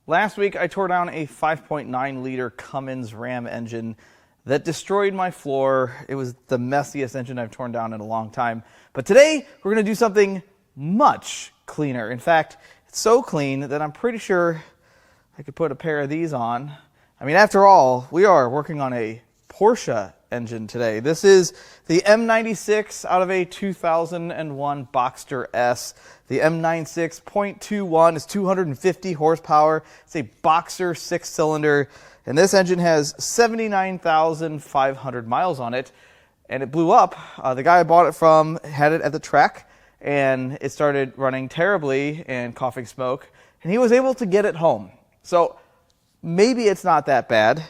Last week I tore down a 5.9 liter Cummins Ram engine that destroyed my floor. It was the messiest engine I've torn down in a long time. But today we're going to do something much cleaner. In fact, it's so clean that I'm pretty sure I could put a pair of these on. I mean, after all, we are working on a Porsche engine today. This is the M96 out of a 2001 Boxster S. The M96.21 is 250 horsepower. It's a Boxster 6-cylinder, and this engine has 79,500 miles on it, and it blew up. The guy I bought it from had it at the track, and it started running terribly and coughing smoke, and he was able to get it home. So maybe it's not that bad,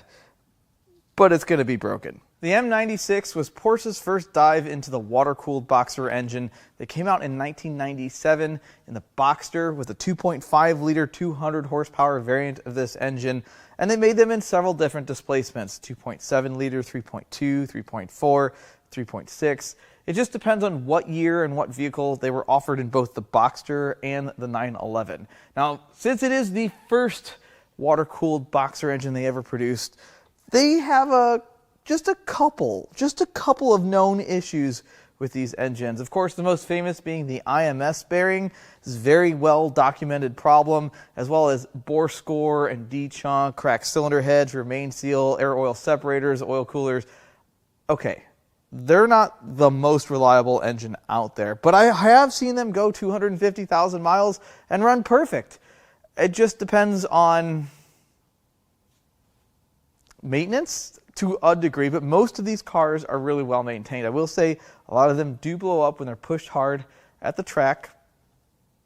but it's going to be broken. The M96 was Porsche's first dive into the water-cooled Boxster engine. They came out in 1997 in the Boxster with a 2.5-liter, 200-horsepower variant of this engine, and they made them in several different displacements, 2.7-liter, 3.2, 3.4, 3.6. It just depends on what year and what vehicle they were offered in both the Boxster and the 911. Now, since it is the first water-cooled Boxster engine they ever produced, they have just a couple of known issues with these engines. Of course, the most famous being the IMS bearing. This is a very well documented problem, as well as bore score and D-chunk, cracked cylinder heads, remain seal, air oil separators, oil coolers. Okay, they're not the most reliable engine out there, but I have seen them go 250,000 miles and run perfect. It just depends on maintenance to a degree, but most of these cars are really well maintained. I will say a lot of them do blow up when they're pushed hard at the track,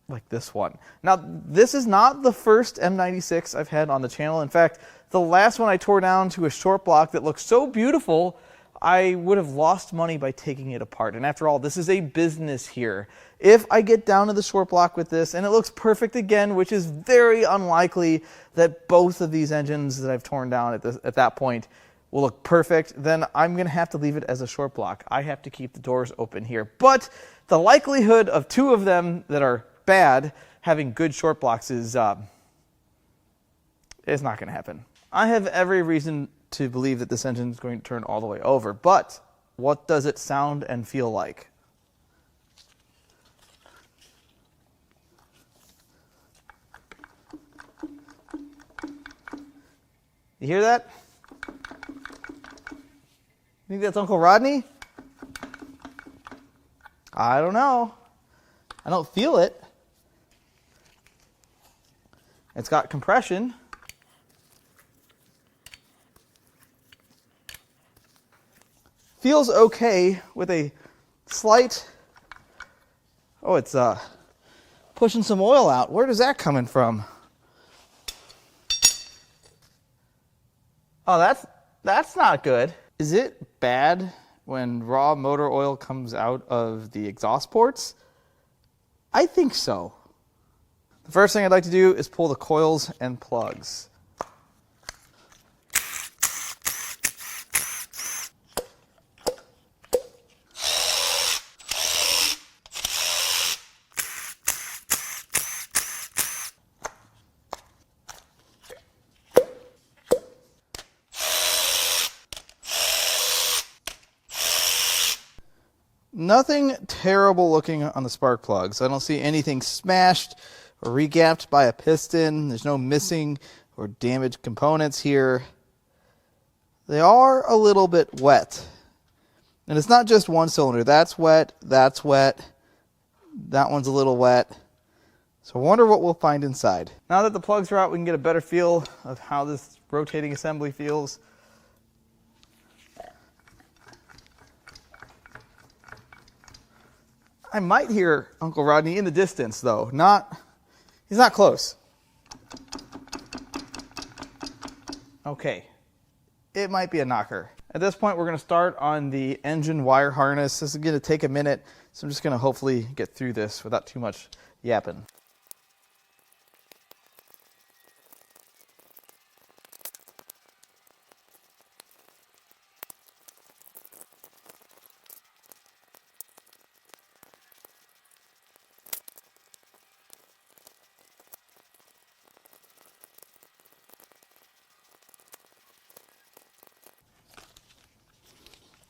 like this one. Now, this is not the first M96 I've had on the channel. In fact, the last one I tore down to a short block that looked so beautiful, I would have lost money by taking it apart. And after all, this is a business here. If I get down to the short block with this and it looks perfect again, which is very unlikely that both of these engines that I've torn down at that point will look perfect, then I'm going to have to leave it as a short block. I have to keep the doors open here. But the likelihood of two of them that are bad having good short blocks is not going to happen. I have every reason to believe that this engine is going to turn all the way over, but what does it sound and feel like? You hear that? You think that's Uncle Rodney? I don't know. I don't feel it. It's got compression. Feels okay with a slight, oh, it's pushing some oil out. Where does that coming from? Oh, that's not good. Is it bad when raw motor oil comes out of the exhaust ports? I think so. The first thing I'd like to do is pull the coils and plugs. Nothing terrible looking on the spark plugs. I don't see anything smashed or regapped by a piston. There's no missing or damaged components here. They are a little bit wet. And it's not just one cylinder. That's wet, that one's a little wet. So I wonder what we'll find inside. Now that the plugs are out, we can get a better feel of how this rotating assembly feels. I might hear Uncle Rodney in the distance, though. He's not close. Okay, it might be a knocker. At this point, we're going to start on the engine wire harness. This is going to take a minute, so I'm just going to hopefully get through this without too much yapping.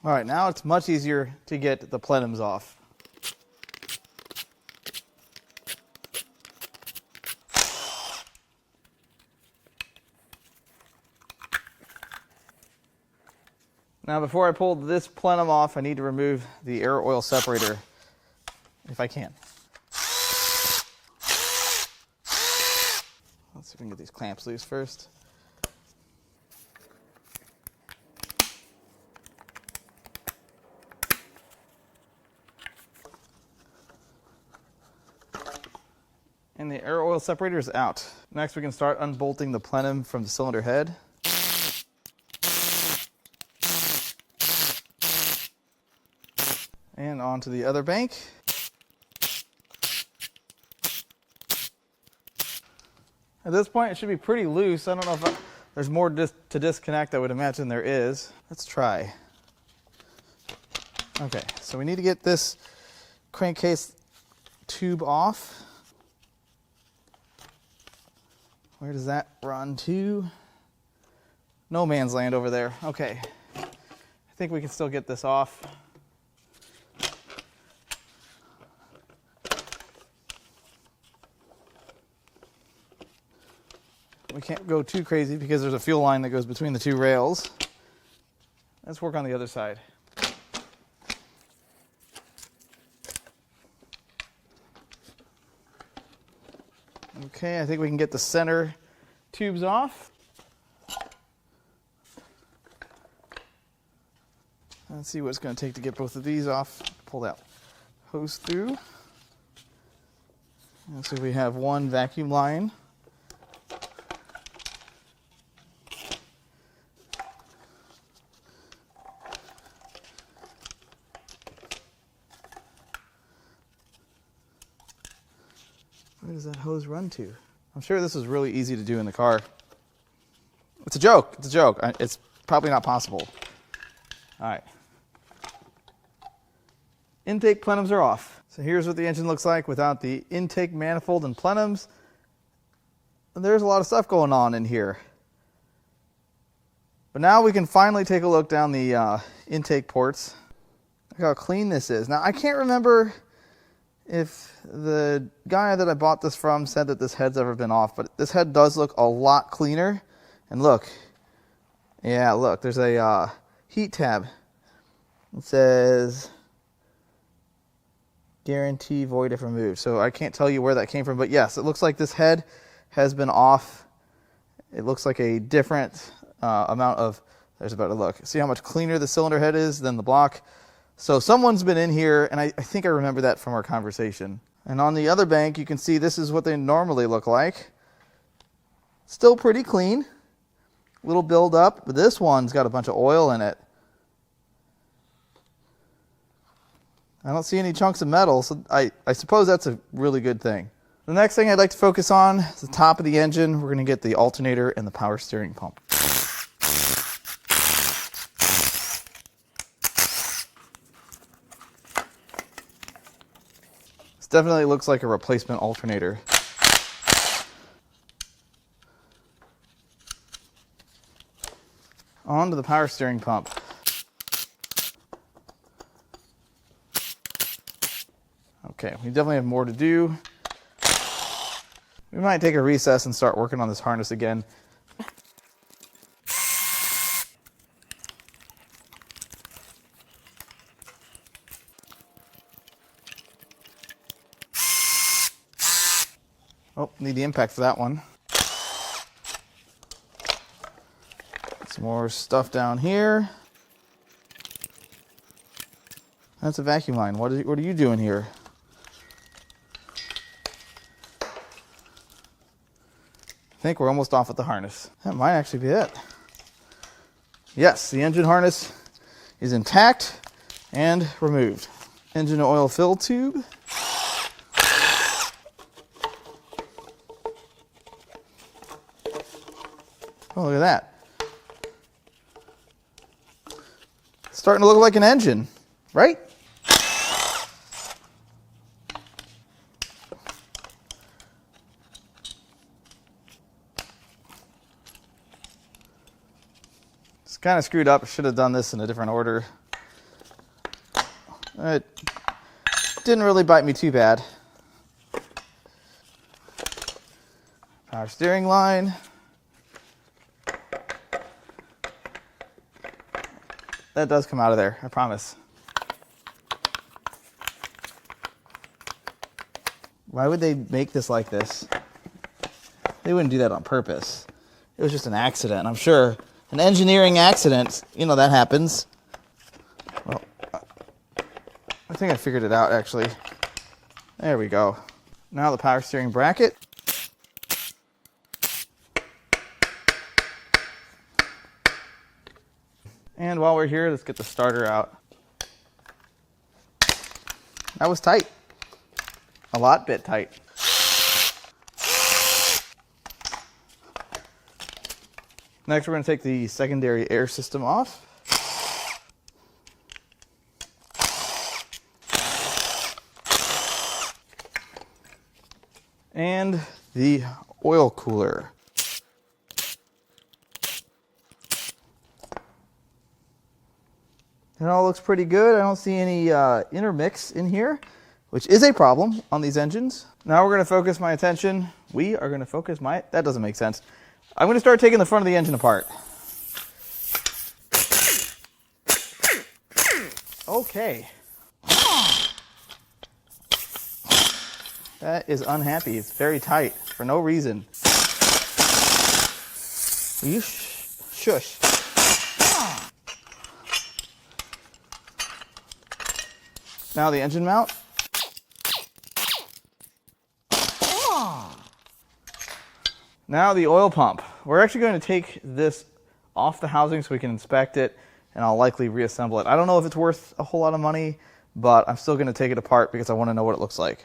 All right, now it's much easier to get the plenums off. Now before I pull this plenum off, I need to remove the air oil separator, if I can. Let's see if we can get these clamps loose first. And the air oil separator is out. Next we can start unbolting the plenum from the cylinder head. And onto the other bank. At this point it should be pretty loose. I don't know if there's more to disconnect. I would imagine there is. Let's try. Okay, so we need to get this crankcase tube off. Where does that run to? No man's land over there. Okay. I think we can still get this off. We can't go too crazy because there's a fuel line that goes between the two rails. Let's work on the other side. Okay, I think we can get the center tubes off. Let's see what it's going to take to get both of these off. Pull that hose through. And so we have one vacuum line. Where does that hose run to? I'm sure this is really easy to do in the car. It's a joke. It's a joke. It's probably not possible. All right. Intake plenums are off. So here's what the engine looks like without the intake manifold and plenums. And there's a lot of stuff going on in here. But now we can finally take a look down the intake ports. Look how clean this is. Now I can't remember if the guy that I bought this from said that this head's ever been off, but this head does look a lot cleaner. And look, yeah, look, there's a heat tab. It says guarantee void if removed. So I can't tell you where that came from, but yes, it looks like this head has been off. It looks like a different amount of, there's a better look. See how much cleaner the cylinder head is than the block? So someone's been in here, and I think I remember that from our conversation. And on the other bank, you can see this is what they normally look like. Still pretty clean. Little build up, but this one's got a bunch of oil in it. I don't see any chunks of metal, so I suppose that's a really good thing. The next thing I'd like to focus on is the top of the engine. We're going to get the alternator and the power steering pump. Definitely looks like a replacement alternator. On to the power steering pump. Okay, we definitely have more to do. We might take a recess and start working on this harness again. Oh, need the impact for that one. Some more stuff down here. That's a vacuum line. What are you doing here? I think we're almost off with the harness. That might actually be it. Yes, the engine harness is intact and removed. Engine oil fill tube. Oh, look at that. It's starting to look like an engine, right? It's kind of screwed up. I should have done this in a different order. It didn't really bite me too bad. Power steering line. That does come out of there, I promise. Why would they make this like this? They wouldn't do that on purpose. It was just an accident, I'm sure. An engineering accident, you know, that happens. Well, I think I figured it out, actually. There we go. Now the power steering bracket. And while we're here, let's get the starter out. That was tight. A lot bit tight. Next, we're going to take the secondary air system off. And the oil cooler. It all looks pretty good. I don't see any intermix in here, which is a problem on these engines. Now we're going to focus my attention. We are going to focus my... That doesn't make sense. I'm going to start taking the front of the engine apart. Okay. That is unhappy. It's very tight for no reason. Will you shush? Now the engine mount. Now the oil pump. We're actually going to take this off the housing so we can inspect it, and I'll likely reassemble it. I don't know if it's worth a whole lot of money, but I'm still going to take it apart because I want to know what it looks like.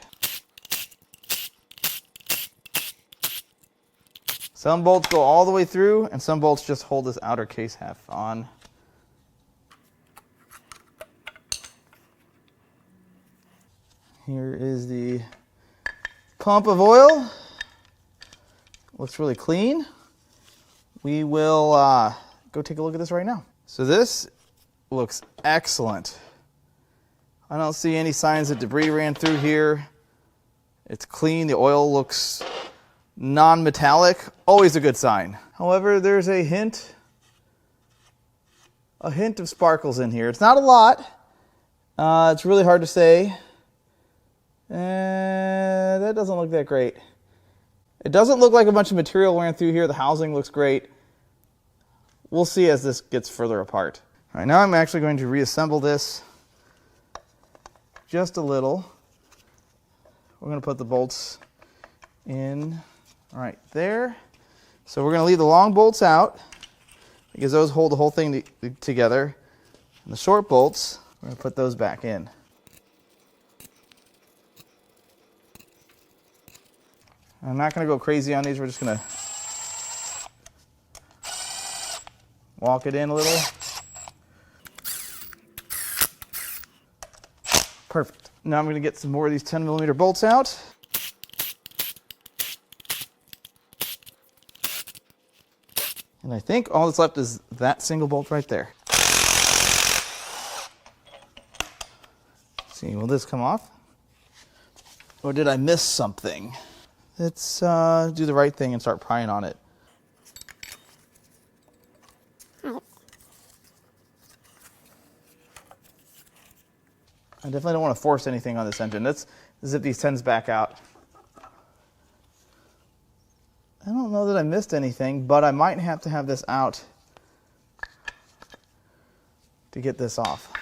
Some bolts go all the way through, and some bolts just hold this outer case half on. Here is the pump of oil. Looks really clean. We will go take a look at this right now. So this looks excellent. I don't see any signs that debris ran through here. It's clean. The oil looks non-metallic. Always a good sign. However, there's a hint of sparkles in here. It's not a lot. It's really hard to say. That doesn't look that great. It doesn't look like a bunch of material ran through here. The housing looks great. We'll see as this gets further apart. All right, now I'm actually going to reassemble this just a little. We're going to put the bolts in right there. So we're going to leave the long bolts out because those hold the whole thing together. And the short bolts, we're going to put those back in. I'm not going to go crazy on these. We're just going to walk it in a little. Perfect. Now I'm going to get some more of these 10mm bolts out. And I think all that's left is that single bolt right there. Let's see, will this come off? Or did I miss something? Let's do the right thing and start prying on it. I definitely don't want to force anything on this engine. Let's zip these 10s back out. I don't know that I missed anything, but I might have to have this out to get this off.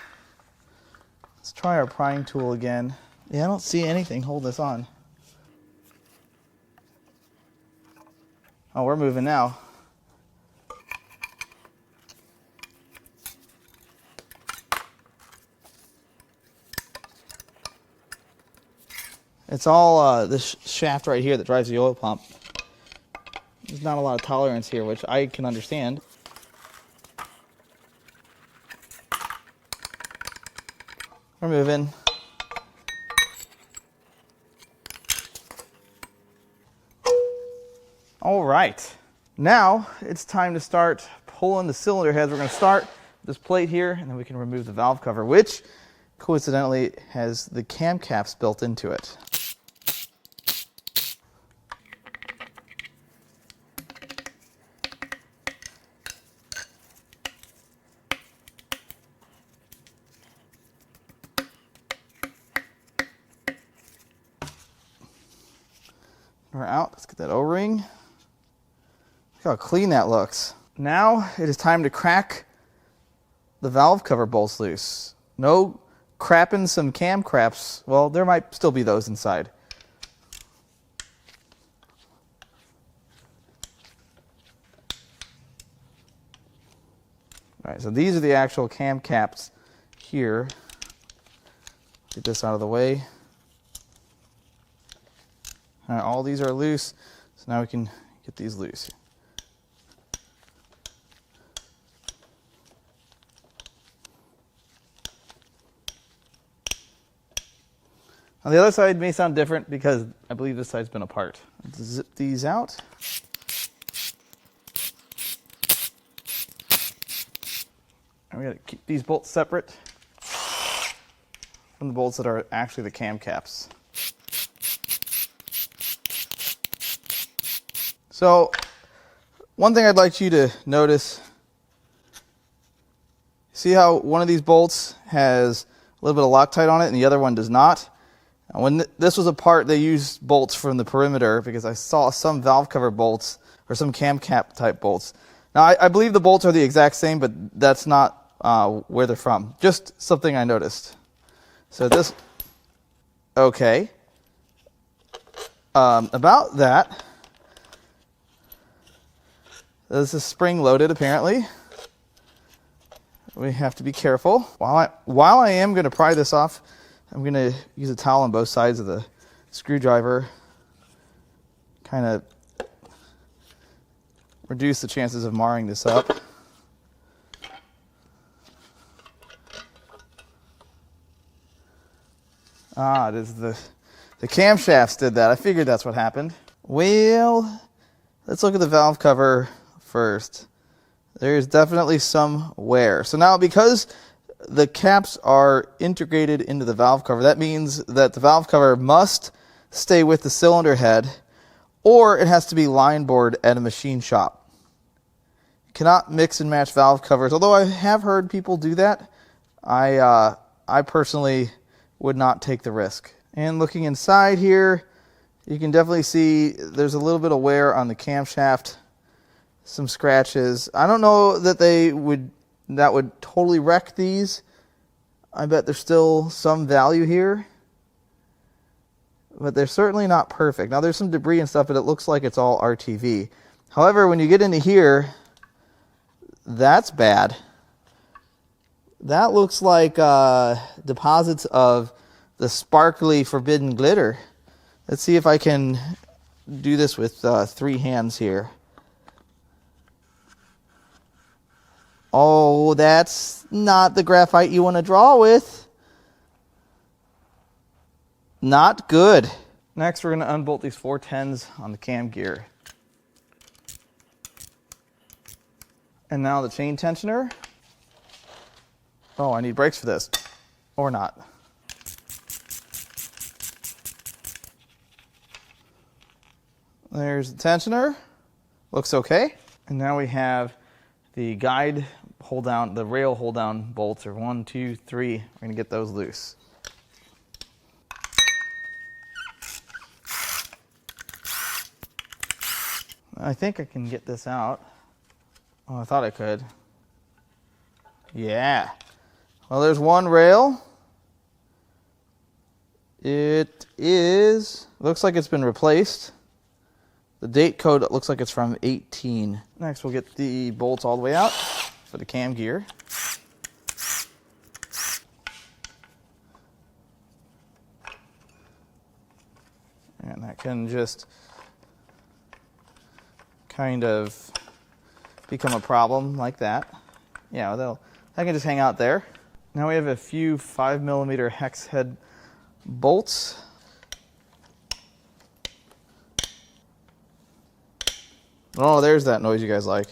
Let's try our prying tool again. Yeah, I don't see anything hold this on. Oh, we're moving now. It's all this shaft right here that drives the oil pump. There's not a lot of tolerance here, which I can understand. We're moving. All right, now it's time to start pulling the cylinder heads. We're going to start this plate here, and then we can remove the valve cover, which coincidentally has the camshafts built into it. We're out. Let's get that O-ring. Look how clean that looks. Now it is time to crack the valve cover bolts loose. No crapping some cam craps. Well, there might still be those inside. All right, so these are the actual cam caps here. Get this out of the way. All right, all these are loose, so now we can get these loose. On the other side may sound different because I believe this side's been apart. Let's zip these out. And we gotta keep these bolts separate from the bolts that are actually the cam caps. So, one thing I'd like you to notice, see how one of these bolts has a little bit of Loctite on it and the other one does not? Now, when this was apart, they used bolts from the perimeter because I saw some valve cover bolts or some cam cap type bolts. Now, I believe the bolts are the exact same, but that's not where they're from. Just something I noticed. So this, okay. About that. This is spring loaded apparently. We have to be careful. While I am going to pry this off, I'm going to use a towel on both sides of the screwdriver. Kind of reduce the chances of marring this up. Ah, it is the camshafts did that. I figured that's what happened. Well, let's look at the valve cover first. There's definitely some wear. So now because the caps are integrated into the valve cover, that means that the valve cover must stay with the cylinder head or it has to be line bored at a machine shop. You cannot mix and match valve covers. Although I have heard people do that, I personally would not take the risk. And looking inside here, you can definitely see there's a little bit of wear on the camshaft, some scratches. I don't know that that would totally wreck these. I bet there's still some value here, but they're certainly not perfect. Now there's some debris and stuff, but it looks like it's all RTV. However, when you get into here, that's bad. That looks like deposits of the sparkly forbidden glitter. Let's see if I can do this with 3 hands here. Oh, that's not the graphite you want to draw with. Not good. Next, we're going to unbolt these 410s on the cam gear. And now the chain tensioner. Oh, I need brakes for this. Or not. There's the tensioner. Looks okay. And now we have the guide hold down, the rail hold down bolts are 1, 2, 3. We're going to get those loose. I think I can get this out. Oh, I thought I could. Yeah. Well, there's one rail. It looks like it's been replaced. The date code looks like it's from 18. Next, we'll get the bolts all the way out for the cam gear. And that can just kind of become a problem like that. Yeah, that can just hang out there. Now we have a few 5mm hex head bolts. Oh, there's that noise you guys like.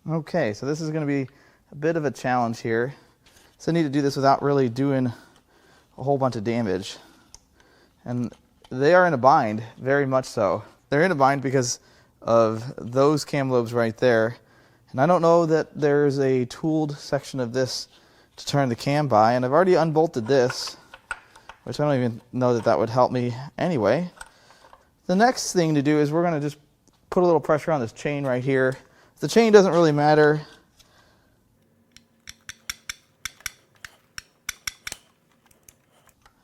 Okay, so this is going to be a bit of a challenge here. So I need to do this without really doing a whole bunch of damage. And they are in a bind, very much so. They're in a bind because of those cam lobes right there. And I don't know that there's a tooled section of this to turn the cam by. And I've already unbolted this, which I don't even know that that would help me anyway. The next thing to do is we're going to just put a little pressure on this chain right here. The chain doesn't really matter.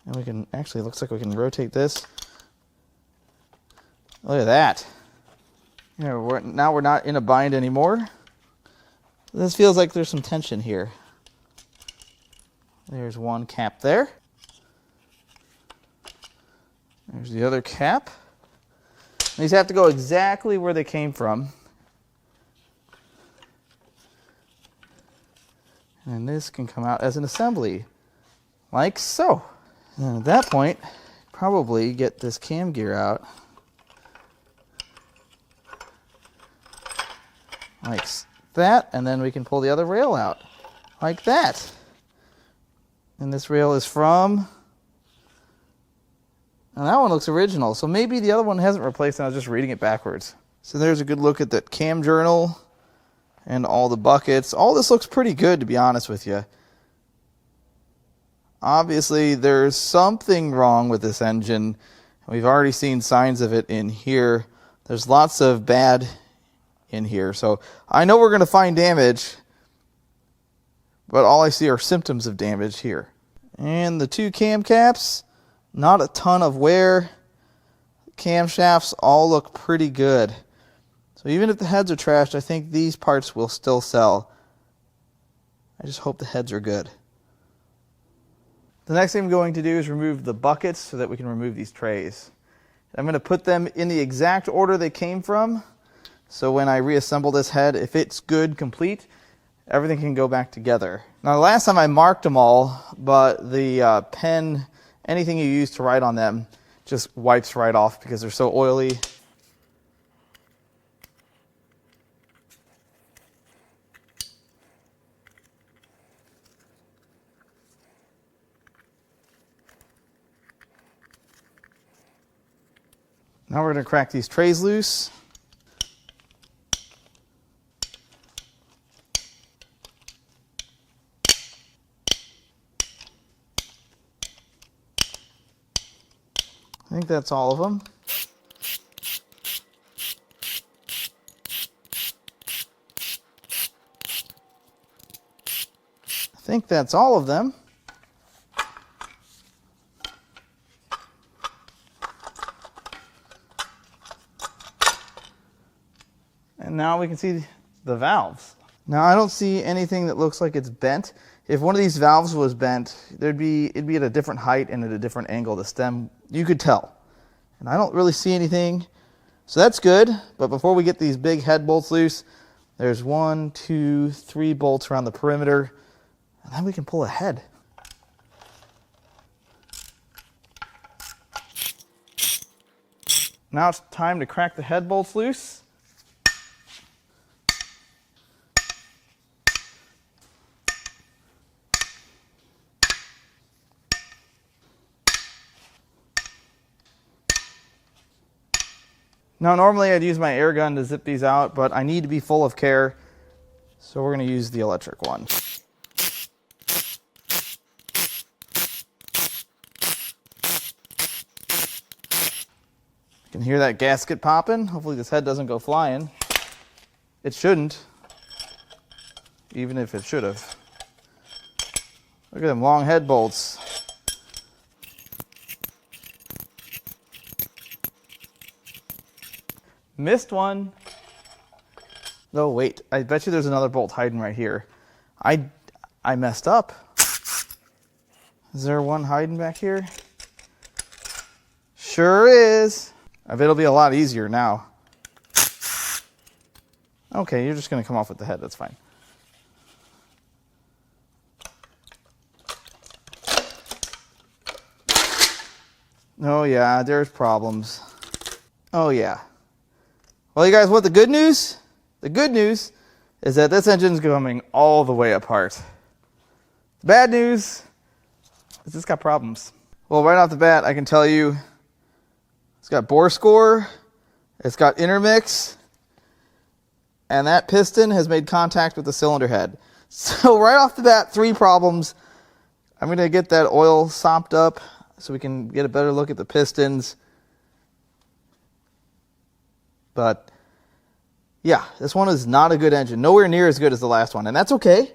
And we can, actually, it looks like we can rotate this. Look at that. You know, now we're not in a bind anymore. This feels like there's some tension here. There's one cap there. There's the other cap. These have to go exactly where they came from. And this can come out as an assembly, like so. And at that point, probably get this cam gear out. Like that, and then we can pull the other rail out. Like that. And this rail is from... And that one looks original, so maybe the other one hasn't replaced and I was just reading it backwards. So there's a good look at that cam journal and all the buckets. All this looks pretty good, to be honest with you. Obviously, there's something wrong with this engine. We've already seen signs of it in here. There's lots of bad in here. So I know we're going to find damage, but all I see are symptoms of damage here. And the two cam caps, not a ton of wear. Camshafts all look pretty good. So even if the heads are trashed, I think these parts will still sell. I just hope the heads are good. The next thing I'm going to do is remove the buckets so that we can remove these trays. I'm going to put them in the exact order they came from. So when I reassemble this head, if it's good, complete, everything can go back together. Now, the last time I marked them all, but the pen, anything you use to write on them, just wipes right off because they're so oily. Now we're going to crack these trays loose. I think that's all of them. I think that's all of them. And now we can see the valves. Now I don't see anything that looks like it's bent. If one of these valves was bent, it'd be at a different height and at a different angle. The stem, you could tell. And I don't really see anything. So that's good. But before we get these big head bolts loose, there's 1, 2, 3 bolts around the perimeter. And then we can pull a head. Now it's time to crack the head bolts loose. Now normally I'd use my air gun to zip these out, but I need to be full of care, so we're going to use the electric one. You can hear that gasket popping. Hopefully this head doesn't go flying. It shouldn't, even if it should have. Look at them long head bolts. Missed one. Oh, wait. I bet you there's another bolt hiding right here. I messed up. Is there one hiding back here? Sure is. I bet it'll be a lot easier now. Okay, you're just going to come off with the head. That's fine. Oh, yeah, there's problems. Oh, yeah. Well, you guys want the good news? The good news is that this engine's coming all the way apart. The bad news is it's got problems. Well, right off the bat, I can tell you it's got bore score, it's got intermix, and that piston has made contact with the cylinder head. So right off the bat, 3 problems. I'm going to get that oil sopped up so we can get a better look at the pistons. But yeah, this one is not a good engine. Nowhere near as good as the last one, and that's okay.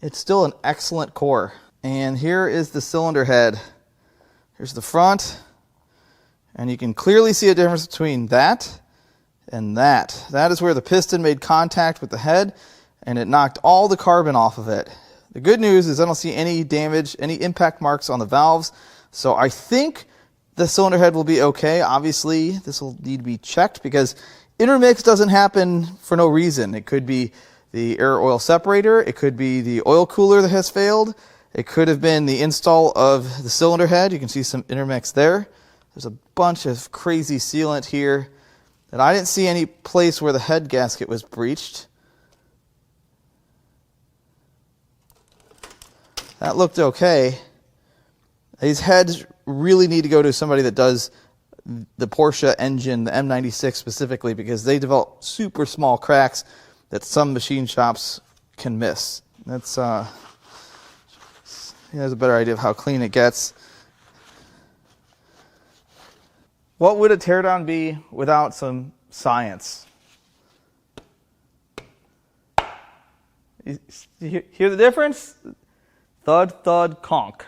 It's still an excellent core. And here is the cylinder head. Here's the front, and you can clearly see a difference between that and that. That is where the piston made contact with the head, and it knocked all the carbon off of it. The good news is I don't see any damage, any impact marks on the valves, so I think the cylinder head will be okay. Obviously, this will need to be checked because intermix doesn't happen for no reason. It could be the air oil separator, it could be the oil cooler that has failed, it could have been the install of the cylinder head. You can see some intermix there. There's a bunch of crazy sealant here, and I didn't see any place where the head gasket was breached. That looked okay. These heads really need to go to somebody that does the Porsche engine, the M96 specifically, because they develop super small cracks that some machine shops can miss. That's has a better idea of how clean it gets. What would a teardown be without some science? You hear the difference? Thud, thud, conk.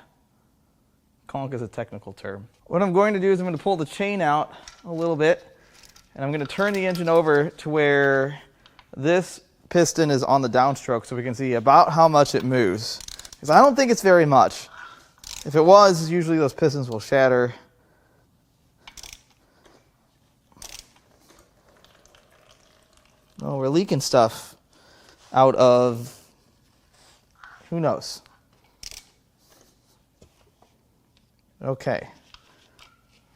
Conk is a technical term. What I'm going to do is I'm going to pull the chain out a little bit, and I'm going to turn the engine over to where this piston is on the downstroke so we can see about how much it moves. Because I don't think it's very much. If it was, usually those pistons will shatter. Oh, we're leaking stuff out of, who knows. Okay.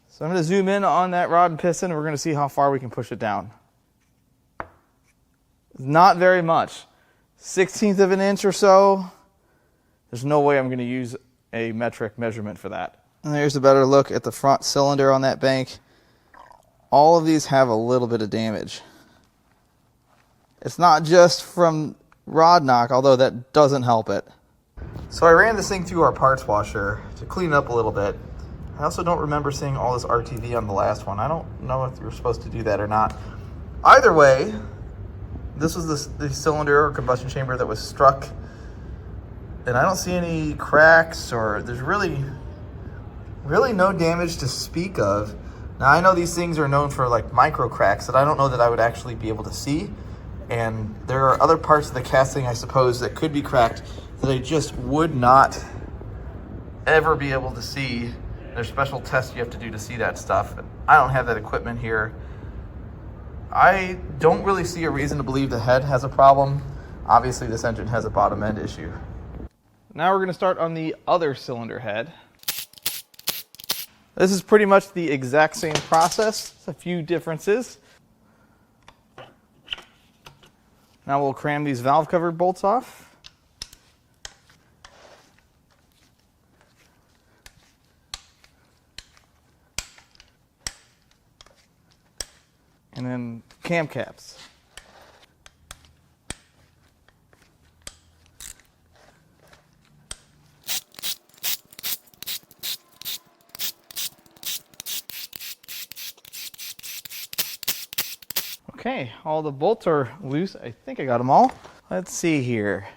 So I'm going to zoom in on that rod and piston, and we're going to see how far we can push it down. Not very much. 1/16 of an inch or so. There's no way I'm going to use a metric measurement for that. And there's a better look at the front cylinder on that bank. All of these have a little bit of damage. It's not just from rod knock, although that doesn't help it. So I ran this thing through our parts washer to clean it up a little bit. I also don't remember seeing all this RTV on the last one. I don't know if you're supposed to do that or not. Either way, this was the cylinder or combustion chamber that was struck, and I don't see any cracks, or there's really no damage to speak of. Now I know these things are known for like micro cracks that I don't know that I would actually be able to see, and there are other parts of the casting, I suppose, that could be cracked that I just would not ever be able to see. There's special tests you have to do to see that stuff. I don't have that equipment here. I don't really see a reason to believe the head has a problem. Obviously, this engine has a bottom end issue. Now we're going to start on the other cylinder head. This is pretty much the exact same process. A few differences. Now we'll cram these valve cover bolts off. And then cam caps. Okay, all the bolts are loose. I think I got them all. Let's see here.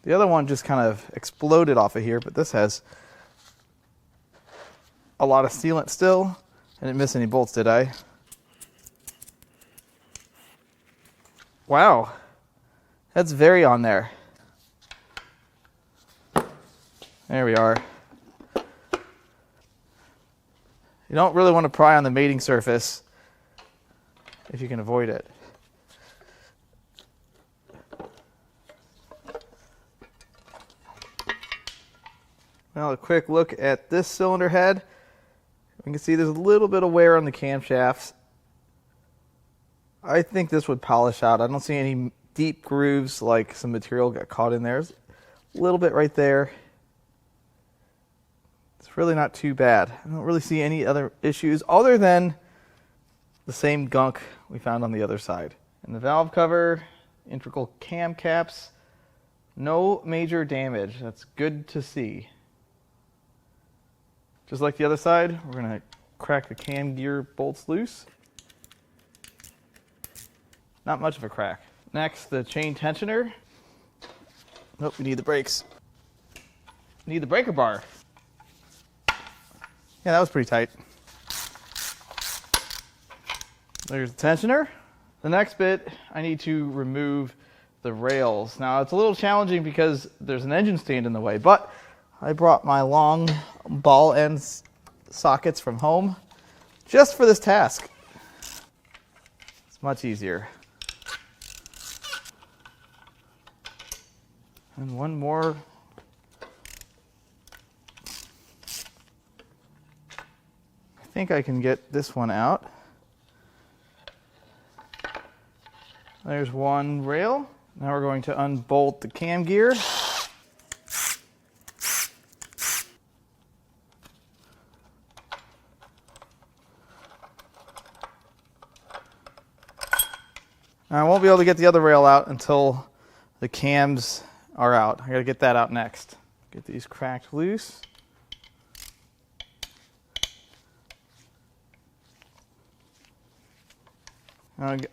The other one just kind of exploded off of here, but this has a lot of sealant still. I didn't miss any bolts, did I? Wow, that's very on there. There we are. You don't really want to pry on the mating surface if you can avoid it. Now a quick look at this cylinder head. We can see there's a little bit of wear on the camshafts. I think this would polish out. I don't see any deep grooves like some material got caught in there. There's a little bit right there. It's really not too bad. I don't really see any other issues other than the same gunk we found on the other side. And the valve cover, integral cam caps, no major damage. That's good to see. Just like the other side, we're going to crack the cam gear bolts loose. Not much of a crack. Next, the chain tensioner. Nope, we need the brakes. We need the breaker bar. Yeah, that was pretty tight. There's the tensioner. The next bit, I need to remove the rails. Now, it's a little challenging because there's an engine stand in the way, but I brought my long ball end sockets from home just for this task. It's much easier. And one more. I think I can get this one out. There's one rail. Now we're going to unbolt the cam gear. Now I won't be able to get the other rail out until the cams are out. I gotta get that out next. Get these cracked loose.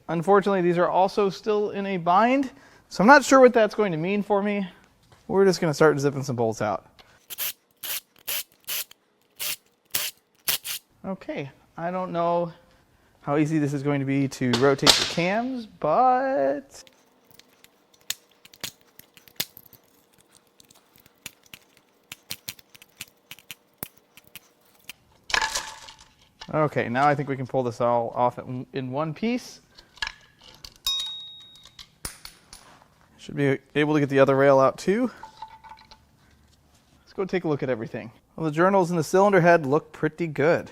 Unfortunately, these are also still in a bind, so I'm not sure what that's going to mean for me. We're just going to start zipping some bolts out. Okay, I don't know how easy this is going to be to rotate the cams, but okay, now I think we can pull this all off in one piece. Should be able to get the other rail out too. Let's go take a look at everything. Well, the journals in the cylinder head look pretty good.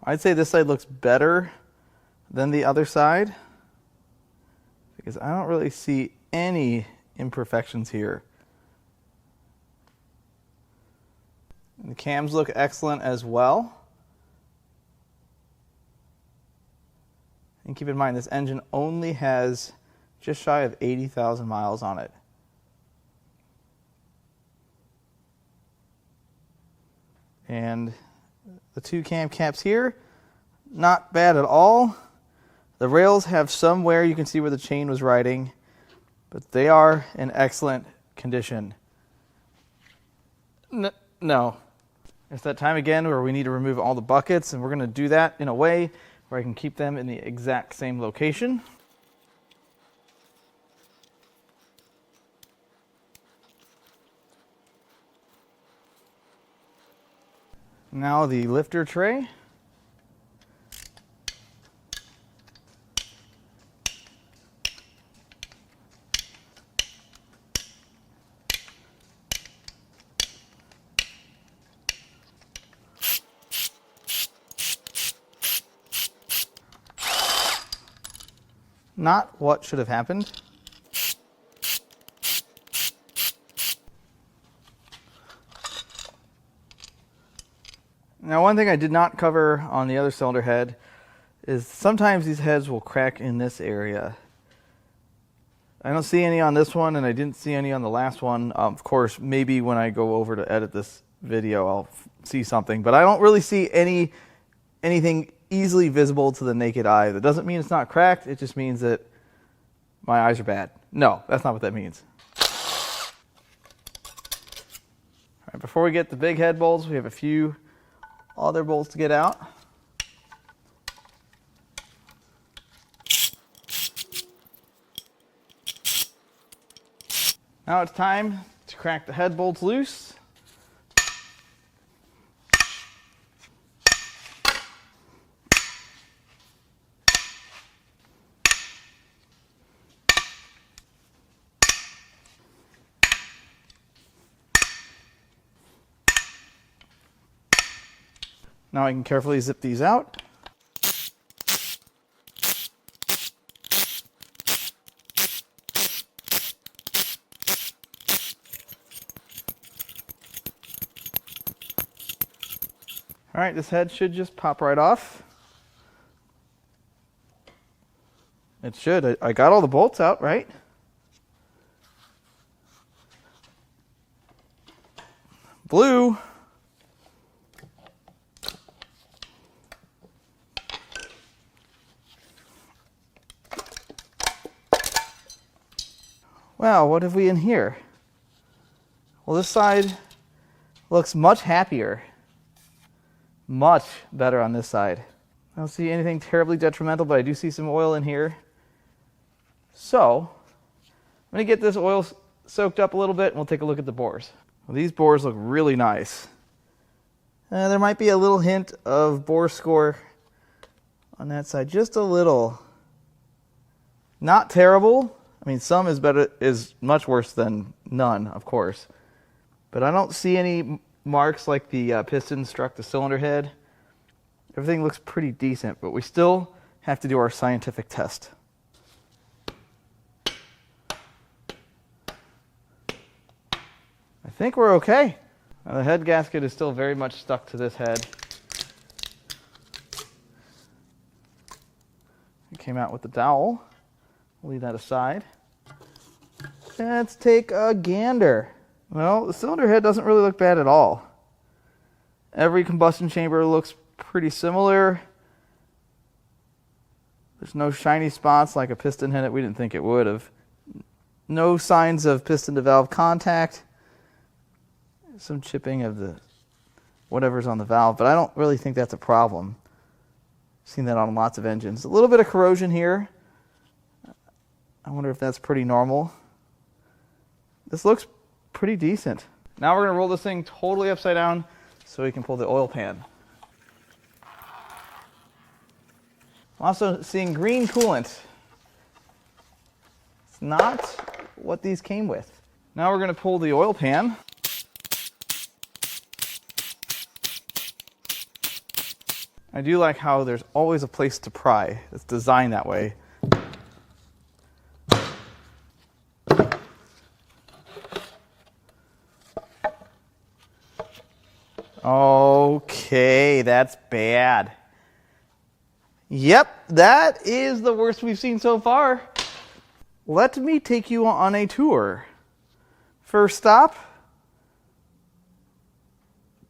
I'd say this side looks better than the other side because I don't really see any imperfections here. And the cams look excellent as well. And keep in mind, this engine only has just shy of 80,000 miles on it. And the two cam caps here, not bad at all. The rails have some wear. You can see where the chain was riding, but they are in excellent condition. No. It's that time again where we need to remove all the buckets, and we're going to do that in a way where I can keep them in the exact same location. Now the lifter tray. Not what should have happened. Now, one thing I did not cover on the other cylinder head is sometimes these heads will crack in this area. I don't see any on this one, and I didn't see any on the last one. Of course, maybe when I go over to edit this video, I'll see something, but I don't really see anything easily visible to the naked eye. That doesn't mean it's not cracked. It just means that my eyes are bad. No, that's not what that means. All right, before we get the big head bolts, we have a few other bolts to get out. Now it's time to crack the head bolts loose. Now I can carefully zip these out. right, this head should just pop right off. It should. I got all the bolts out, right? Blue. Wow, what have we in here? Well, this side looks much happier. Much better on this side. I don't see anything terribly detrimental, but I do see some oil in here. So, I'm going to get this oil soaked up a little bit and we'll take a look at the bores. Well, these bores look really nice. There might be a little hint of bore score on that side, just a little. Not terrible. I mean, some is much worse than none, of course. But I don't see any marks like the piston struck the cylinder head. Everything looks pretty decent, but we still have to do our scientific test. I think we're okay. Now, the head gasket is still very much stuck to this head. It came out with the dowel. We'll leave that aside. Let's take a gander. Well, the cylinder head doesn't really look bad at all. Every combustion chamber looks pretty similar. There's no shiny spots like a piston head. We didn't think it would have. No signs of piston to valve contact. Some chipping of the whatever's on the valve, but I don't really think that's a problem. I've seen that on lots of engines. A little bit of corrosion here. I wonder if that's pretty normal. This looks pretty decent. Now we're going to roll this thing totally upside down so we can pull the oil pan. I'm also seeing green coolant. It's not what these came with. Now we're going to pull the oil pan. I do like how there's always a place to pry. It's designed that way. Okay, that's bad. Yep, that is the worst we've seen so far. Let me take you on a tour. First stop,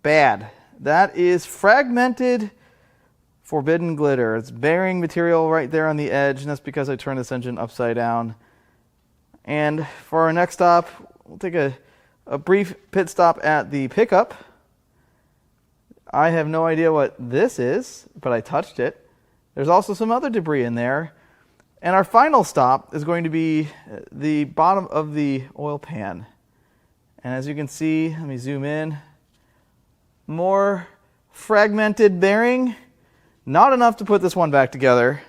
bad. That is fragmented forbidden glitter. It's bearing material right there on the edge, and that's because I turned this engine upside down. And for our next stop, we'll take a brief pit stop at the pickup. I have no idea what this is, but I touched it. There's also some other debris in there. And our final stop is going to be the bottom of the oil pan. And as you can see, let me zoom in. More fragmented bearing. Not enough to put this one back together.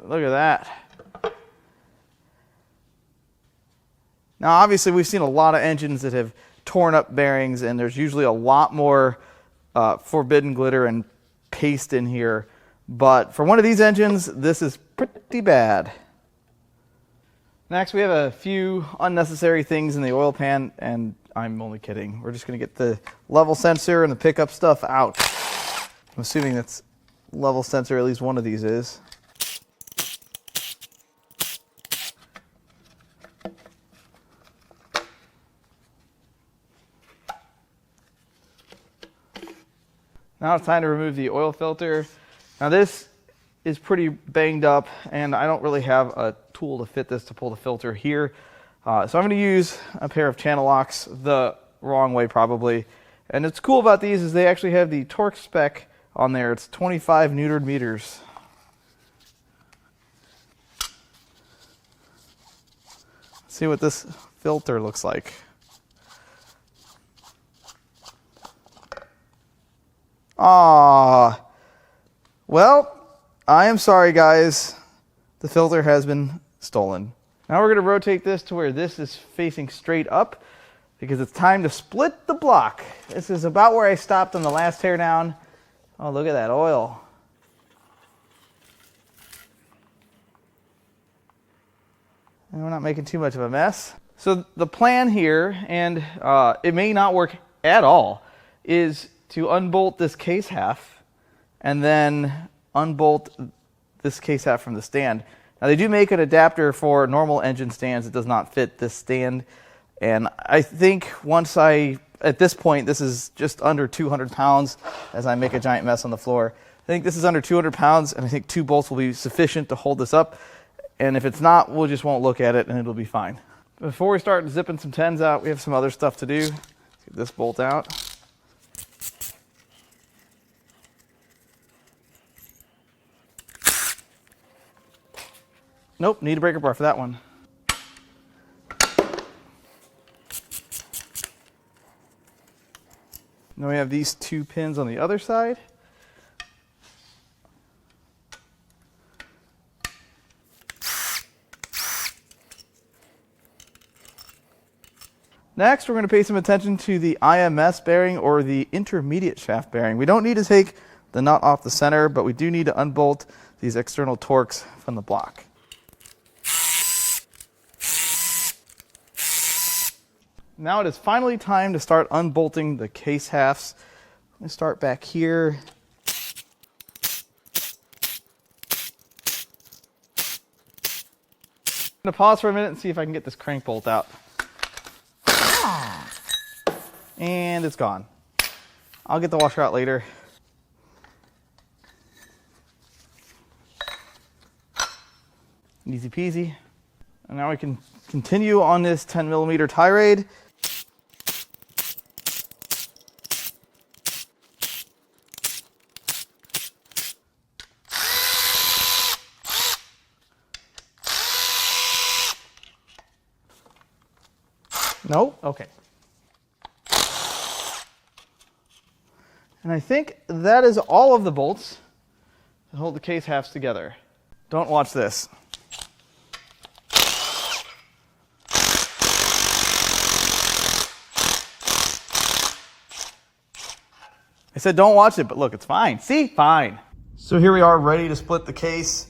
Look at that. Now, obviously, we've seen a lot of engines that have torn up bearings, and there's usually a lot more forbidden glitter and paste in here. But for one of these engines, this is pretty bad. Next, we have a few unnecessary things in the oil pan, and I'm only kidding. We're just going to get the level sensor and the pickup stuff out. I'm assuming that's level sensor, at least one of these is. Now it's time to remove the oil filter. Now this is pretty banged up, and I don't really have a tool to fit this to pull the filter here. So I'm going to use a pair of channel locks the wrong way probably. And what's cool about these is they actually have the torque spec on there. It's 25 Newton meters. Let's see what this filter looks like. Ah, well, I am sorry guys. The filter has been stolen. Now we're going to rotate this to where this is facing straight up because it's time to split the block. This is about where I stopped on the last teardown. Oh, look at that oil. And we're not making too much of a mess. So the plan here, and it may not work at all, is to unbolt this case half and then unbolt this case half from the stand. Now they do make an adapter for normal engine stands. It does not fit this stand. And I think at this point, this is just under 200 pounds as I make a giant mess on the floor. I think this is under 200 pounds, and I think 2 bolts will be sufficient to hold this up. And if it's not, we just won't look at it, and it'll be fine. Before we start zipping some 10s out, we have some other stuff to do. Let's get this bolt out. Nope, need a breaker bar for that one. Now we have these 2 pins on the other side. Next, we're going to pay some attention to the IMS bearing, or the intermediate shaft bearing. We don't need to take the nut off the center, but we do need to unbolt these external torques from the block. Now it is finally time to start unbolting the case halves. I'm going to start back here. I'm going to pause for a minute and see if I can get this crank bolt out. And it's gone. I'll get the washer out later. Easy peasy. And now we can continue on this 10mm tirade. No? Okay. And I think that is all of the bolts that hold the case halves together. Don't watch this. I said don't watch it, but look, it's fine. See? Fine. So here we are ready to split the case,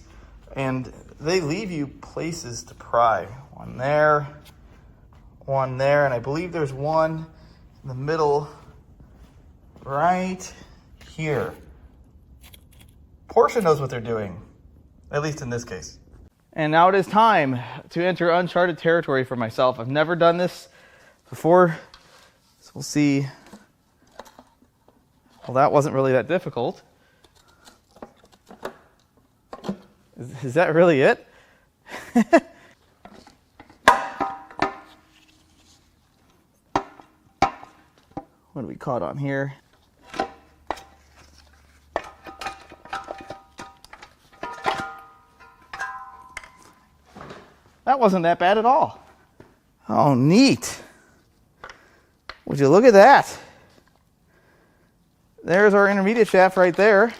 and they leave you places to pry. One there, and I believe there's one in the middle right here. Porsche knows what they're doing, at least in this case. And now it is time to enter uncharted territory for myself. I've never done this before, so we'll see. Well, that wasn't really that difficult. Is that really it? What do we caught on here? That wasn't that bad at all. Oh, neat. Would you look at that? There's our intermediate shaft right there.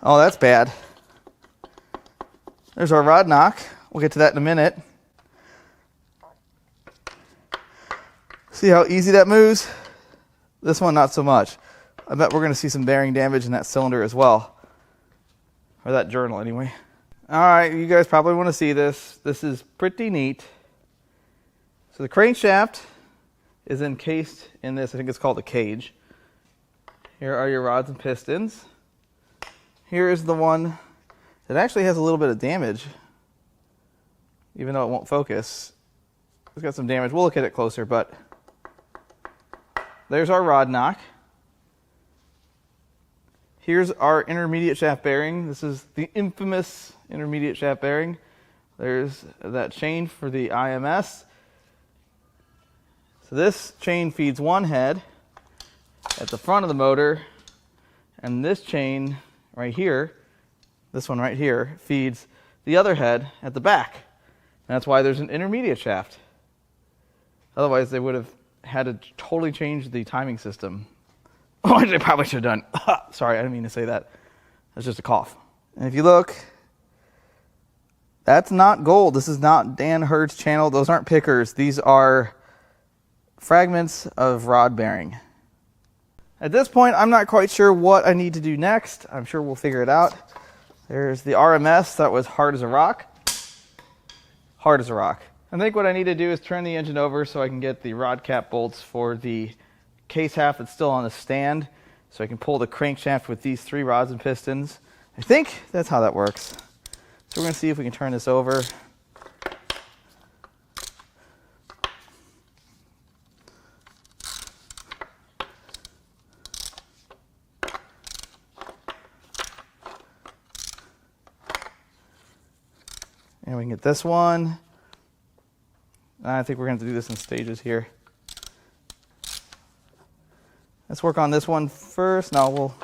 Oh, that's bad. There's our rod knock. We'll get to that in a minute. See how easy that moves? This one, not so much. I bet we're going to see some bearing damage in that cylinder as well. Or that journal, anyway. All right, you guys probably want to see this. This is pretty neat. So the crankshaft is encased in this. I think it's called a cage. Here are your rods and pistons. Here is the one that actually has a little bit of damage, even though it won't focus. It's got some damage. We'll look at it closer, but there's our rod knock. Here's our intermediate shaft bearing. This is the infamous intermediate shaft bearing. There's that chain for the IMS. So this chain feeds one head at the front of the motor, and this chain right here, this one right here, feeds the other head at the back. And that's why there's an intermediate shaft. Otherwise, they would have had to totally change the timing system. Oh, I probably should have done. Sorry, I didn't mean to say that. That's just a cough. And if you look, that's not gold. This is not Dan Hurd's channel. Those aren't pickers. These are fragments of rod bearing. At this point, I'm not quite sure what I need to do next. I'm sure we'll figure it out. There's the RMS that was hard as a rock. Hard as a rock. I think what I need to do is turn the engine over so I can get the rod cap bolts for the case half that's still on the stand, so I can pull the crankshaft with these 3 rods and pistons. I think that's how that works. So we're going to see if we can turn this over. And we can get this one. I think we're going to have to do this in stages here. Let's work on this one first. No, we'll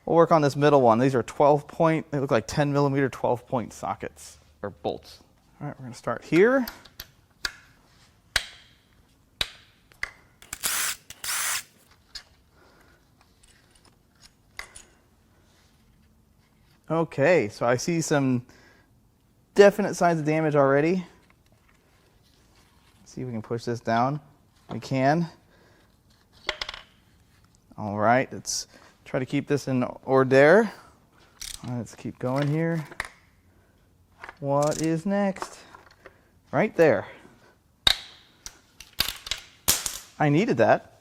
work on this middle one. These are 12-point, they look like 10 millimeter 12-point sockets or bolts. All right, we're going to start here. Okay, so I see some definite signs of damage already. Let's see if we can push this down. We can. All right, let's try to keep this in order. All right, let's keep going here. What is next? Right there. I needed that.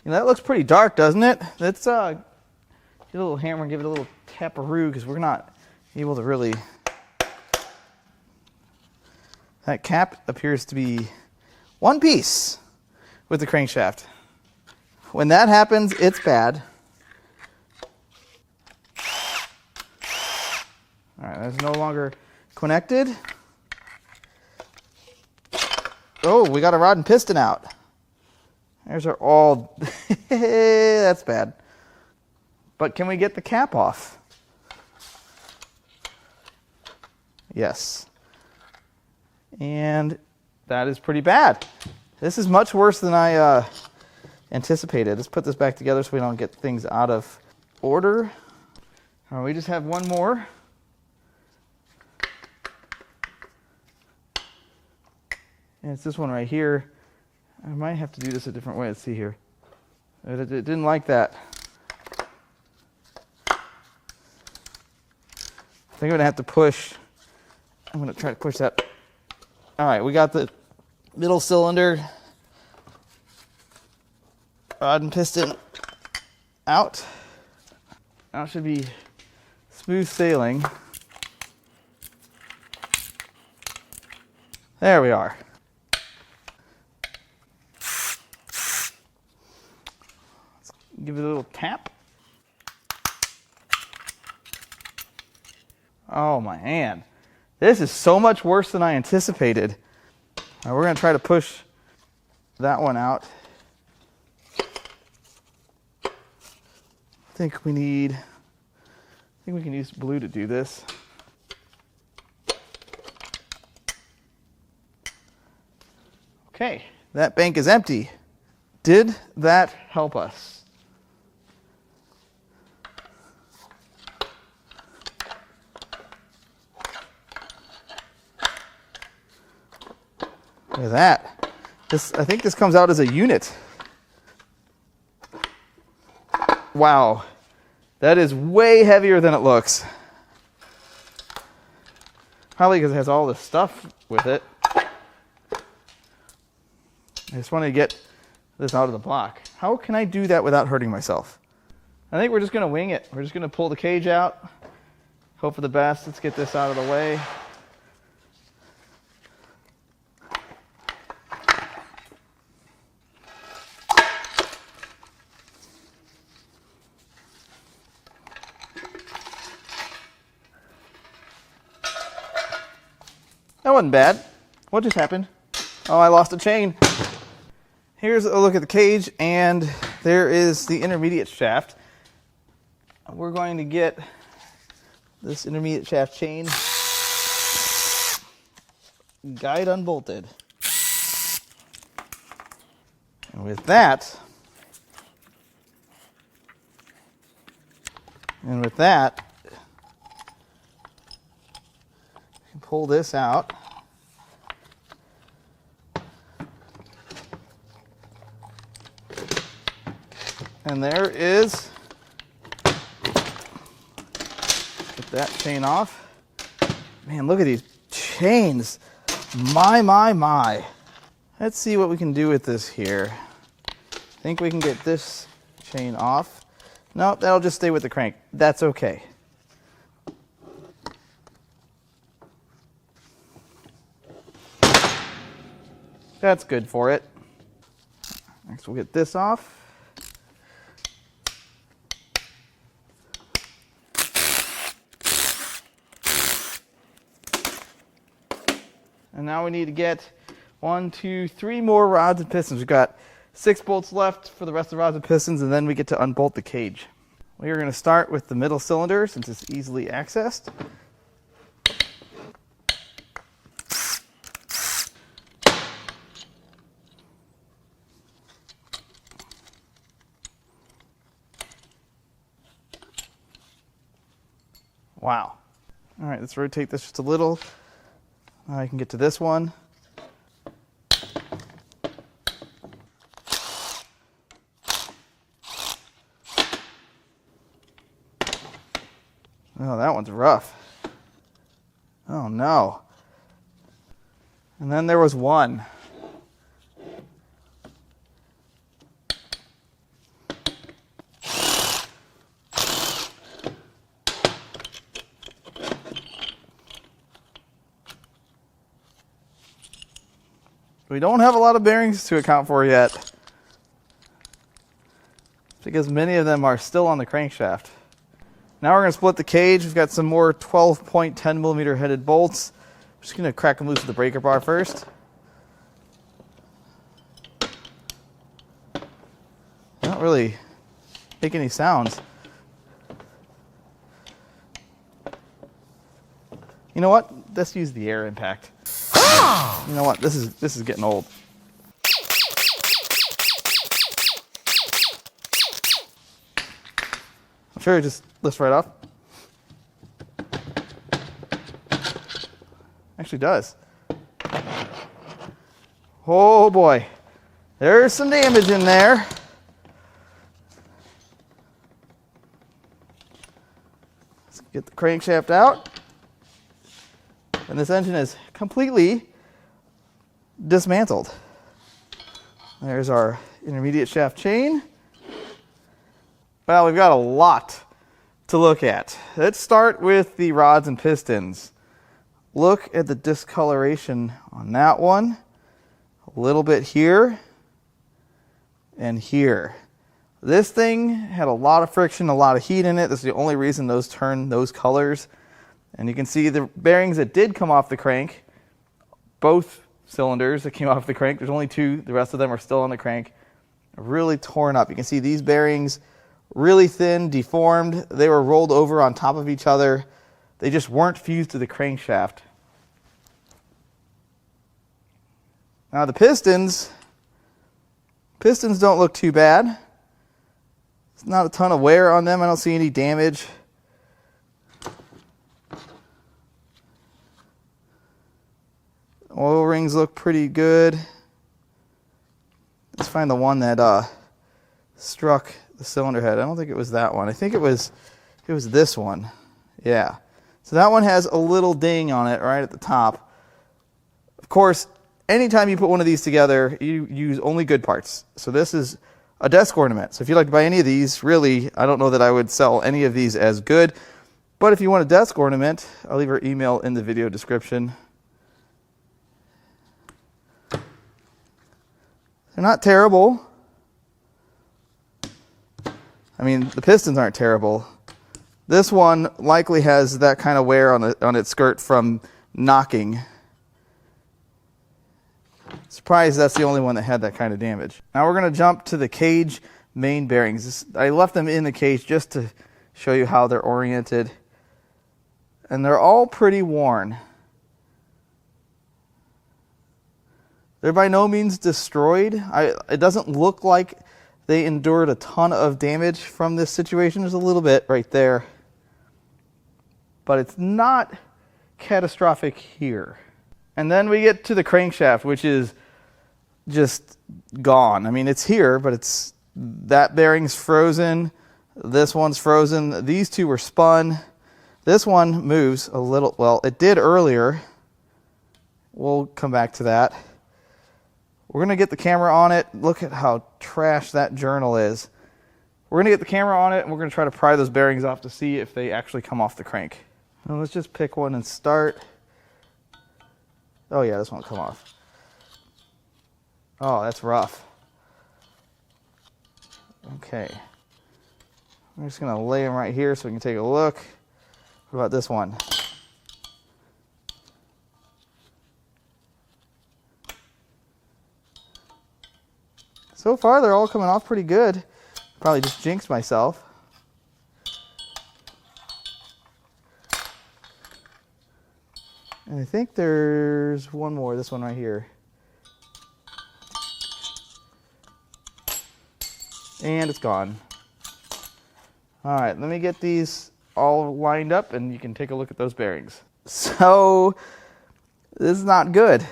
That looks pretty dark, doesn't it? Let's get a little hammer and give it a little tap-a-roo because we're not able to really... That cap appears to be one piece with the crankshaft. When that happens, it's bad. All right, that's no longer connected. Oh, we got a rod and piston out. There's our all, that's bad. But can we get the cap off? Yes. And that is pretty bad. This is much worse than I anticipated. Let's put this back together so we don't get things out of order. All right, we just have one more. And it's this one right here. I might have to do this a different way. Let's see here. It didn't like that. I think I'm going to have to push. I'm going to try to push that. All right, we got the middle cylinder rod and piston out. Now it should be smooth sailing. There we are. Give it a little tap. Oh my man, this is so much worse than I anticipated. All right, we're going to try to push that one out. I think we can use blue to do this. Okay, that bank is empty. Did that help us? Look at that. I think this comes out as a unit. Wow. That is way heavier than it looks. Probably because it has all this stuff with it. I just want to get this out of the block. How can I do that without hurting myself? I think we're just going to wing it. We're just going to pull the cage out. Hope for the best. Let's get this out of the way. That wasn't bad. What just happened? Oh, I lost a chain. Here's a look at the cage, and there is the intermediate shaft. We're going to get this intermediate shaft chain guide unbolted. And with that, pull this out. And there is that chain off. Man, look at these chains. My. Let's see what we can do with this here. I think we can get this chain off. Nope, that'll just stay with the crank. That's okay. That's good for it. Next we'll get this off. And now we need to get 1, 2, 3 more rods and pistons. We've got 6 bolts left for the rest of the rods and pistons, and then we get to unbolt the cage. We are going to start with the middle cylinder since it's easily accessed. Wow. All right, let's rotate this just a little. Now I can get to this one. Oh, that one's rough. Oh no. And then there was one. We don't have a lot of bearings to account for yet, because many of them are still on the crankshaft. Now we're going to split the cage. We've got some more 12.10 millimeter headed bolts. I'm just going to crack them loose with the breaker bar first. They don't really make any sounds. You know what? Let's use the air impact. You know what? This is getting old. I'm sure it just lifts right off. Actually does. Oh boy. There's some damage in there. Let's get the crankshaft out. And this engine is completely dismantled. There's our intermediate shaft chain. Well, we've got a lot to look at. Let's start with the rods and pistons. Look at the discoloration on that one. A little bit here and here. This thing had a lot of friction, a lot of heat in it. This is the only reason those turn those colors. And you can see the bearings that did come off the crank, both cylinders that came off the crank, there's only 2, the rest of them are still on the crank, are really torn up. You can see these bearings really thin, deformed. They were rolled over on top of each other. They just weren't fused to the crankshaft. Now the pistons don't look too bad. There's not a ton of wear on them. I don't see any damage. Oil rings look pretty good. Let's find the one that struck the cylinder head. I don't think it was that one. I think it was this one. Yeah. So that one has a little ding on it right at the top. Of course, anytime you put one of these together, you use only good parts. So this is a desk ornament. So if you'd like to buy any of these, really, I don't know that I would sell any of these as good. But if you want a desk ornament, I'll leave her email in the video description. They're not terrible. I mean, the pistons aren't terrible. This one likely has that kind of wear on its skirt from knocking. Surprised that's the only one that had that kind of damage. Now we're going to jump to the cage main bearings. I left them in the cage just to show you how they're oriented. And they're all pretty worn. They're by no means destroyed. It doesn't look like they endured a ton of damage from this situation. There's a little bit right there. But it's not catastrophic here. And then we get to the crankshaft, which is just gone. I mean, it's here, but that bearing's frozen. This one's frozen. These two were spun. This one moves a little, well, it did earlier. We'll come back to that. We're going to get the camera on it. Look at how trash that journal is. We're going to get the camera on it, and we're going to try to pry those bearings off to see if they actually come off the crank. Now let's just pick one and start. Oh yeah, this won't come off. Oh, that's rough. Okay. I'm just going to lay them right here so we can take a look. What about this one? So far, they're all coming off pretty good. Probably just jinxed myself. And I think there's one more, this one right here. And it's gone. All right, let me get these all lined up and you can take a look at those bearings. So, this is not good.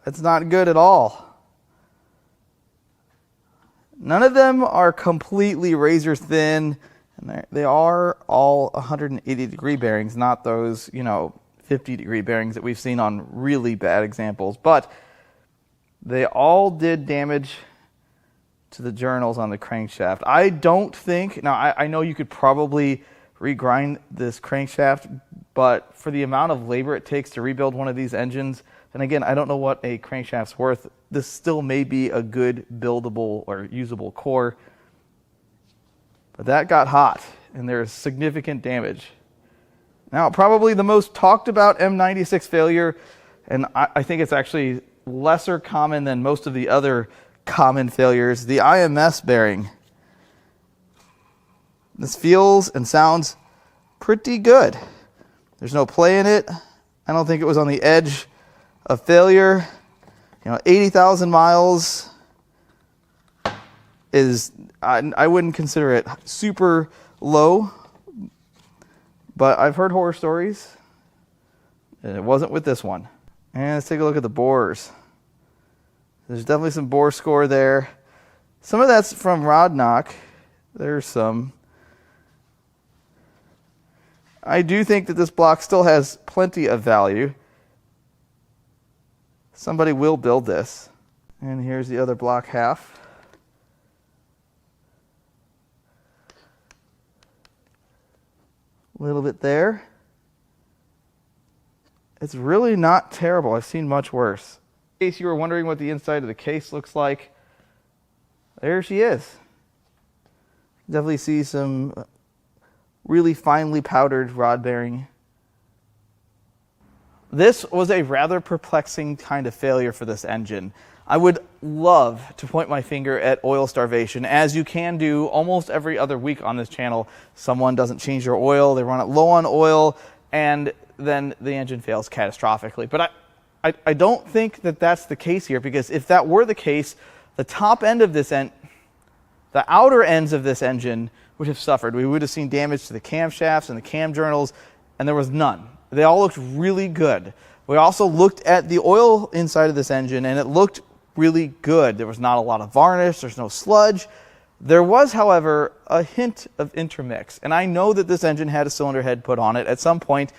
It's not good at all. None of them are completely razor thin, and they are all 180-degree bearings, not those, 50-degree bearings that we've seen on really bad examples. But they all did damage to the journals on the crankshaft. I don't think, now I know you could probably regrind this crankshaft, but for the amount of labor it takes to rebuild one of these engines, and again, I don't know what a crankshaft's worth, this still may be a good buildable or usable core. But that got hot, and there's significant damage. Now, probably the most talked about M96 failure, and I think it's actually lesser common than most of the other common failures, the IMS bearing. This feels and sounds pretty good. There's no play in it. I don't think it was on the edge of failure. 80,000 miles is, I wouldn't consider it super low, but I've heard horror stories, and it wasn't with this one. And let's take a look at the bores. There's definitely some bore score there. Some of that's from rod knock. There's some. I do think that this block still has plenty of value. Somebody will build this. And here's the other block half. A little bit there. It's really not terrible. I've seen much worse. In case you were wondering what the inside of the case looks like, there she is. Definitely see some really finely powdered rod bearing. This was a rather perplexing kind of failure for this engine. I would love to point my finger at oil starvation, as you can do almost every other week on this channel. Someone doesn't change their oil, they run it low on oil, and then the engine fails catastrophically. But I don't think that that's the case here, because if that were the case, the top end of this the outer ends of this engine would have suffered. We would have seen damage to the camshafts and the cam journals, and there was none. They all looked really good. We also looked at the oil inside of this engine, and it looked really good. There was not a lot of varnish, there's no sludge. There was, however, a hint of intermix. And I know that this engine had a cylinder head put on it at some point,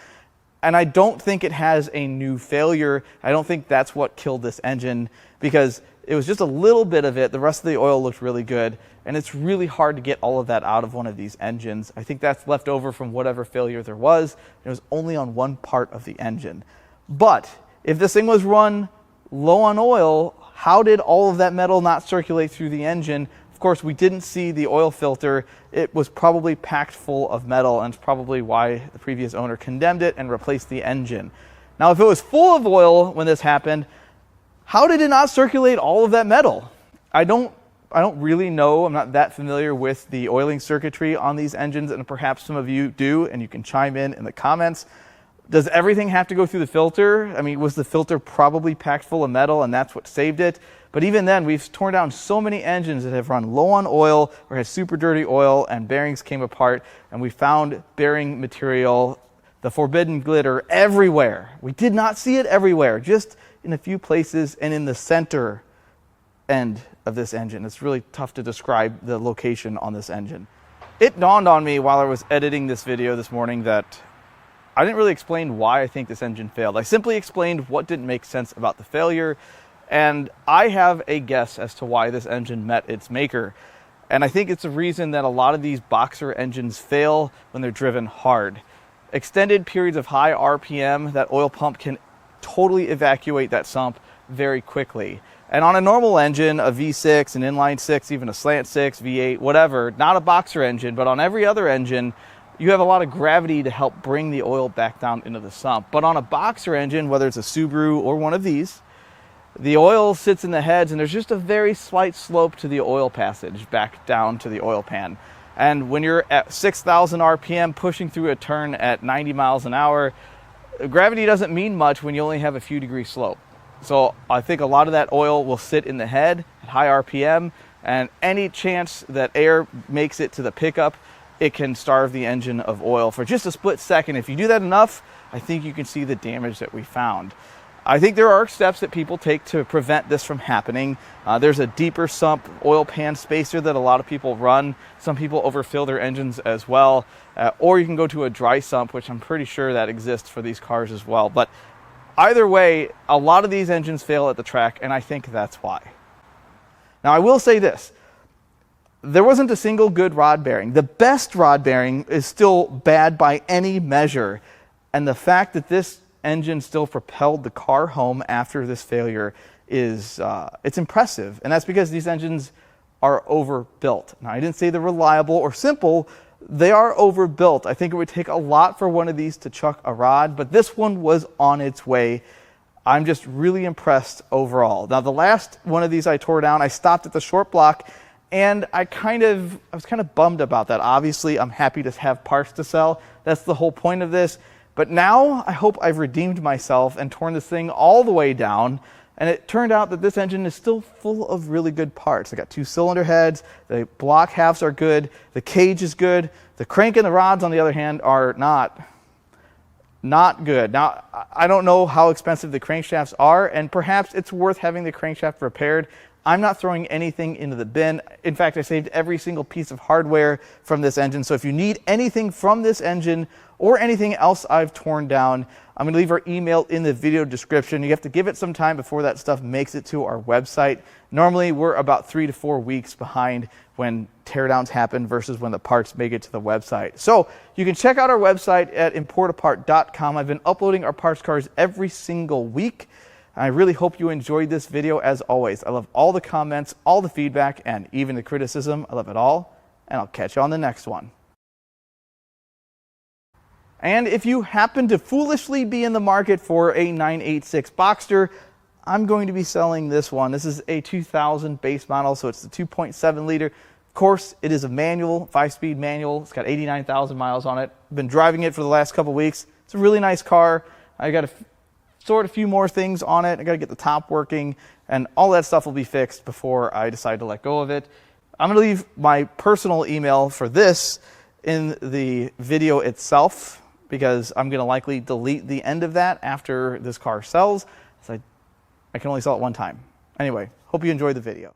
and I don't think it has a new failure. I don't think that's what killed this engine, because it was just a little bit of it. The rest of the oil looked really good, and it's really hard to get all of that out of one of these engines. I think that's left over from whatever failure there was. It was only on one part of the engine. But if this thing was run low on oil, how did all of that metal not circulate through the engine? Of course, we didn't see the oil filter. It was probably packed full of metal, and it's probably why the previous owner condemned it and replaced the engine. Now, if it was full of oil when this happened, how did it not circulate all of that metal? I don't really know. I'm not that familiar with the oiling circuitry on these engines, and perhaps some of you do, and you can chime in the comments. Does everything have to go through the filter? I mean, was the filter probably packed full of metal and that's what saved it? But even then, we've torn down so many engines that have run low on oil or had super dirty oil and bearings came apart, and we found bearing material, the forbidden glitter, everywhere. We did not see it everywhere, just in a few places and in the center end of this engine. It's really tough to describe the location on this engine. It dawned on me while I was editing this video this morning that I didn't really explain why I think this engine failed. I simply explained what didn't make sense about the failure, and I have a guess as to why this engine met its maker. And I think it's a reason that a lot of these Boxster engines fail when they're driven hard. Extended periods of high RPM, that oil pump can totally evacuate that sump very quickly. And on a normal engine, a V6, an inline 6, even a slant 6, V8, whatever, not a Boxster engine, but on every other engine, you have a lot of gravity to help bring the oil back down into the sump. But on a Boxster engine, whether it's a Subaru or one of these, the oil sits in the heads and there's just a very slight slope to the oil passage back down to the oil pan. And when you're at 6,000 RPM pushing through a turn at 90 miles an hour, gravity doesn't mean much when you only have a few degree slope. So I think a lot of that oil will sit in the head at high RPM, and any chance that air makes it to the pickup, it can starve the engine of oil for just a split second. If you do that enough, I think you can see the damage that we found. I think there are steps that people take to prevent this from happening. There's a deeper sump oil pan spacer that a lot of people run. Some people overfill their engines as well. Or you can go to a dry sump, which I'm pretty sure that exists for these cars as well. But either way, a lot of these engines fail at the track, and I think that's why. Now, I will say this. There wasn't a single good rod bearing. The best rod bearing is still bad by any measure. And the fact that this engine still propelled the car home after this failure is it's impressive. And that's because these engines are overbuilt. Now, I didn't say they're reliable or simple. They are overbuilt. I think it would take a lot for one of these to chuck a rod, but this one was on its way. I'm just really impressed overall. Now, the last one of these I tore down, I stopped at the short block, and I was kind of bummed about that. Obviously, I'm happy to have parts to sell. That's the whole point of this. But now I hope I've redeemed myself and torn this thing all the way down. And it turned out that this engine is still full of really good parts. I got 2 cylinder heads, the block halves are good, the cage is good, the crank and the rods, on the other hand, are not good. Now, I don't know how expensive the crankshafts are, and perhaps it's worth having the crankshaft repaired. I'm not throwing anything into the bin. In fact, I saved every single piece of hardware from this engine. So if you need anything from this engine or anything else I've torn down, I'm gonna leave our email in the video description. You have to give it some time before that stuff makes it to our website. Normally, we're about 3 to 4 weeks behind when teardowns happen versus when the parts make it to the website. So you can check out our website at Importapart.com. I've been uploading our parts cars every single week. I really hope you enjoyed this video. As always, I love all the comments, all the feedback, and even the criticism. I love it all, and I'll catch you on the next one. And if you happen to foolishly be in the market for a 986 Boxster, I'm going to be selling this one. This is a 2000 base model, so it's the 2.7 liter. Of course, it is a manual, 5-speed manual. It's got 89,000 miles on it. I've been driving it for the last couple weeks. It's a really nice car. I got to sort a few more things on it. I got to get the top working, and all that stuff will be fixed before I decide to let go of it. I'm going to leave my personal email for this in the video itself, because I'm going to likely delete the end of that after this car sells. So I can only sell it one time. Anyway, hope you enjoyed the video.